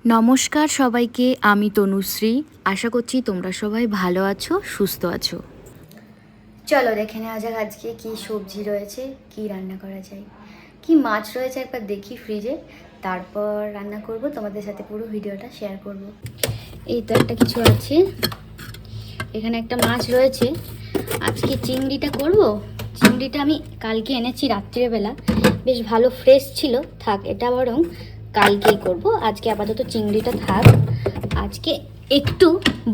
নমস্কার সবাইকে, আমি তনুশ্রী। আশা করছি তোমরা সবাই ভালো আছো, সুস্থ আছো। চলো দেখে নেওয়া যাক আজকে কি সবজি রয়েছে, কি রান্না করা যায়, কি মাছ রয়েছে একবার দেখি ফ্রিজে, তারপর রান্না করব। তোমাদের সাথে পুরো ভিডিওটা শেয়ার করব। এই তো একটা কিছু আছে, এখানে একটা মাছ রয়েছে। আজকে চিংড়িটা করব। চিংড়িটা আমি কালকে এনেছি রাত্রিবেলা, বেশ ভালো ফ্রেশ ছিল। থাক, এটা বরং কালকেই করব, আজকে আপাতত চিংড়িটা থাক। আজকে একটু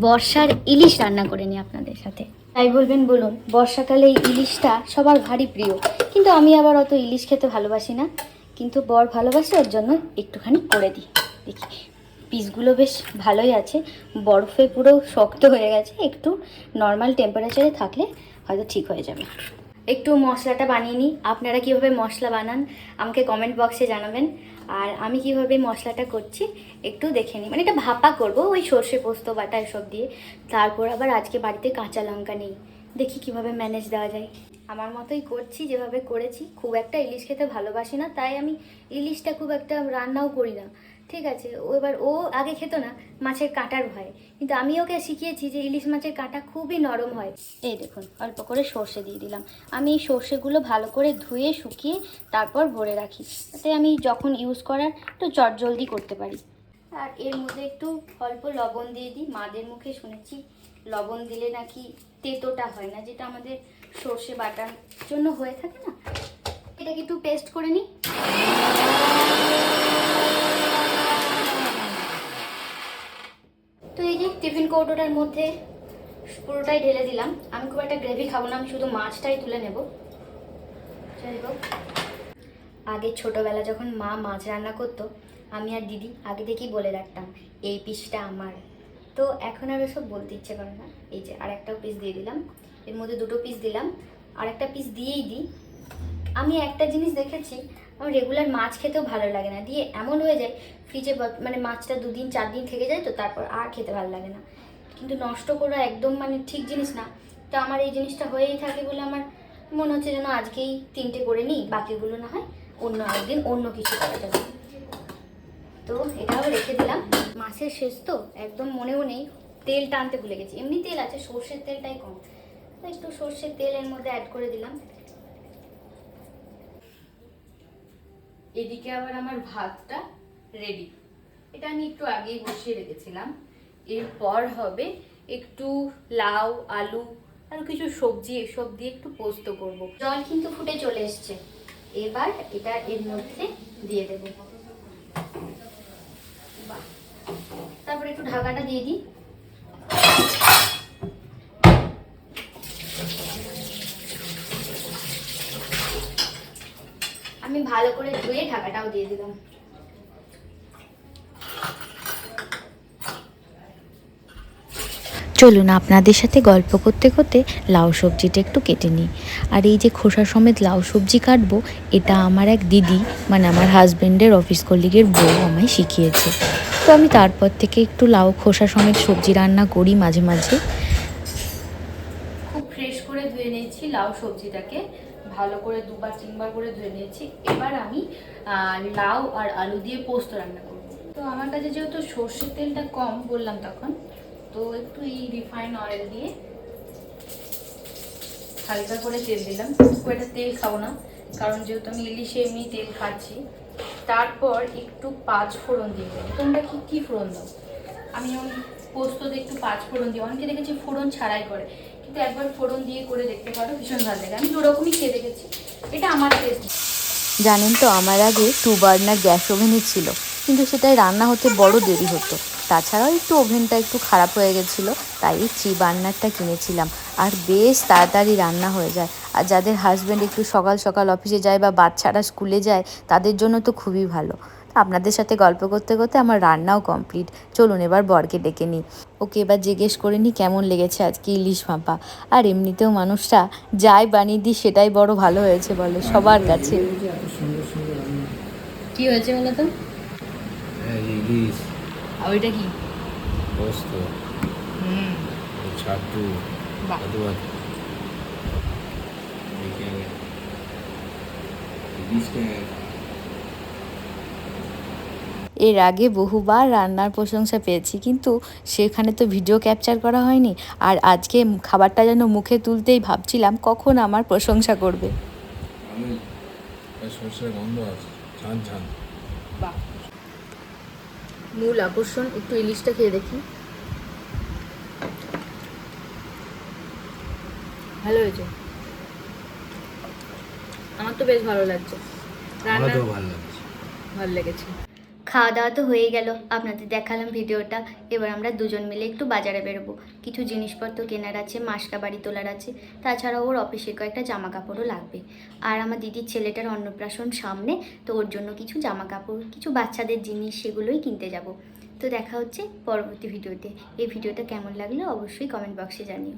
বর্ষার ইলিশ রান্না করে নিই আপনাদের সাথে। তাই বলবেন বলুন, বর্ষাকালে এই ইলিশটা সবার ভারী প্রিয়, কিন্তু আমি আবার অত ইলিশ খেতে ভালোবাসি না, কিন্তু বর ভালোবাসে, ওর জন্য একটুখানি করে দিই। দেখি পিসগুলো বেশ ভালোই আছে, বরফে পুরো শক্ত হয়ে গেছে, একটু নর্মাল টেম্পারেচারে থাকলে হয়তো ঠিক হয়ে যাবে। একটু মশলাটা বানিয়ে নিই। আপনারা কীভাবে মশলা বানান আমাকে কমেন্ট বক্সে জানাবেন, আর আমি কীভাবে মশলাটা করছি একটু দেখে নিই। মানে এটা ভাপা করব, ওই সর্ষে পোস্ত বাটা এসব দিয়ে। তারপর আবার আজকে বাড়িতে কাঁচা লঙ্কা নেই, দেখি কিভাবে ম্যানেজ দেওয়া যায়। আমার মতোই করছি, যেভাবে করেছি। খুব একটা ইলিশ খেতে ভালোবাসি না, তাই আমি ইলিশটা খুব একটা রান্নাও করি না, ঠিক আছে। এবার ও আগে খেত না মাছের কাঁটার ভয়, কিন্তু আমি ওকে শিখিয়েছি যে ইলিশ মাছের কাঁটা খুবই নরম হয়। এই দেখুন, অল্প করে সর্ষে দিয়ে দিলাম। আমি এই সর্ষেগুলো ভালো করে ধুয়ে শুকিয়ে তারপর ভরে রাখি, যাতে আমি যখন ইউজ করার একটু চটজলদি করতে পারি। আর এর মধ্যে একটু অল্প লবণ দিয়ে দিই। মাদের মুখে শুনেছি লবণ দিলে নাকি তেতোটা হয় না, যেটা আমাদের সর্ষে বাটার জন্য হয়ে থাকে না। এটাকে একটু পেস্ট করে নিই। তো এই যে টিফিন কৌটোটার মধ্যে পুরোটাই ঢেলে দিলাম। আমি খুব একটা গ্রেভি খাবো না, আমি শুধু মাছটাই তুলে নেব। যাই হোক, আগে ছোটোবেলা যখন মা মাছ রান্না করতো, আমি আর দিদি আগে থেকেই বলে রাখতাম এই পিসটা আমার। তো এখন আর ওসব বলতে ইচ্ছে করে না। এই যে আর একটা পিস দিয়ে দিলাম, এর মধ্যে দুটো পিস দিলাম, আর একটা পিস দিয়েই দিই। আমি একটা জিনিস দেখেছি, আমার রেগুলার মাছ খেতেও ভালো লাগে না, দিয়ে এমন হয়ে যায় ফ্রিজে, মানে মাছটা 2 দিন 4 দিন থেকে যায়, তো তারপর আর খেতে ভালো লাগে না। কিন্তু নষ্ট করা একদম মানে ঠিক জিনিস না। তো আমার এই জিনিসটা হয়েই থাকে বলে আমার মনে হচ্ছে যেন আজকেই 3টে করে নিই, বাকিগুলো না হয় অন্য একদিন অন্য কিছু করা যাবে। তো এটাও রেখে দিলাম। মাছের শেষ তো, একদম মনেও নেই, তেল টানতে ভুলে গেছি। এমনি তেল আছে, সর্ষের তেলটাই কম, তো একটু সর্ষের তেল এর মধ্যে অ্যাড করে দিলাম। এদিকে আবার আমার ভাতটা রেডি, এটা আমি একটু আগেই বসিয়ে রেখেছিলাম। এরপর হবে একটু লাউ, আলু আর কিছু সবজি এসব দিয়ে একটু পোস্ত করব। জল কিন্তু ফুটে চলে এসছে, এবার এটা এর মধ্যে দিয়ে দেব। তারপর একটু ঢাকাটা দিয়ে দিই। আমি ভালো করে ধুয়ে ঢাকাটাও দিয়ে দিলাম। চলুন আপনাদের সাথে গল্প করতে করতে লাউ সবজিটা একটু কেটে নিই। আর এই যে খোসা সমেত লাউ সবজি কাটবো, এটা আমার এক দিদি, মানে আমার হাজব্যান্ডের অফিস কলিগের বউ আমায় শিখিয়েছে। তো আমি তারপর থেকে একটু লাউ খোসা সমেত সবজি রান্না করি মাঝে মাঝে। খুব ফ্রেশ করে ধুয়ে নিয়েছি লাউ সবজিটাকে, ভালো করে 2-3 বার করে ধুয়ে নিয়েছি। এবার আমি লাউ আর আলু দিয়ে পোস্ত রান্না করব। তো আমার কাছে যেহেতু সর্ষের তেলটা কম বললাম তখন, তো একটু এই রিফাইন অয়েল দিয়ে হালকা করে তেল দিলাম। খুব একটা তেল খাবো না, কারণ যেহেতু আমি ইলিশে এমনি তেল খাচ্ছি। তারপর একটু 5 ফোড়ন দিয়ে দেবো। তোমরা কি ফোড়ন দাও? আমি যেমন পোস্ততে একটু 5 ফোড়ন দিই, অনেকে দেখেছি ফোড়ন ছাড়াই করে, কিন্তু একবার ফোড়ন দিয়ে করে দেখতে পারো, ভীষণ ভালো লাগে। আমি দুরকমই খেয়ে দেখেছি, এটা আমার টেস্ট। জানেন তো, আমার আগে 2 বার্নার গ্যাস ওভেনই ছিল, কিন্তু সেটাই রান্না হতে বড় দেরি হতো। তাছাড়াও একটু ওভেনটা একটু খারাপ হয়ে গেছিলো, তাই এই 3 বার্নারটা কিনেছিলাম। আর বেশ তাড়াতাড়ি রান্না হয়ে যায়। আর যাদের হাজব্যান্ড একটু সকাল সকাল অফিসে যায় বা বাচ্চারা স্কুলে যায়, তাদের জন্য তো খুবই ভালো। আপনাদের সাথে গল্প করতে করতে আমার রান্নাও কমপ্লিট। চলুন এবার বরকে ডেকে নিই, ওকে এবার জিজ্ঞেস করে নিই কেমন লেগেছে আজকে ইলিশ ভাপা। আর এমনিতেও মানুষটা যাই বানিয়ে দিই সেটাই বড় ভালো হয়েছে বলে সবার কাছে। কি হয়েছে বলো তো? ইলিশ, আর ওইটা কি? পোস্ত, ছাতু, বাহ, এর আগে বহুবার রান্নার প্রশংসা পেয়েছি, কিন্তু সেখানে তো ভিডিও ক্যাপচার করা হয়নি। আর আজকে খাবারটা যেন মুখে তুলতেই ভাবছিলাম কখন আমার প্রশংসা করবে। আমি সর্ষের গন্ধ আছে, ছান ছান। বাহ, মূল আকর্ষণ। একটু ইলিশটা খেয়ে দেখি। ভালো হয়েছে, আমার তো বেশ ভালো লাগছে। আমার তো ভালো লাগছে। ভালো লেগেছে। খাওয়া দাওয়া তো হয়ে গেল, আপনাদের দেখালাম ভিডিওটা। এবার আমরা দুজন মিলে একটু বাজারে বেরোবো, কিছু জিনিসপত্র কেনার আছে, মাসকা বাড়ি তোলার আছে, তাছাড়াও ওর অফিসের কয়েকটা জামা কাপড়ও লাগবে। আর আমার দিদির ছেলেটার অন্নপ্রাশন সামনে, তো ওর জন্য কিছু জামা কাপড়, কিছু বাচ্চাদের জিনিস, সেগুলোই কিনতে যাব। তো দেখা হচ্ছে পরবর্তী ভিডিওতে। এই ভিডিওটা কেমন লাগলো অবশ্যই কমেন্ট বক্সে জানিও।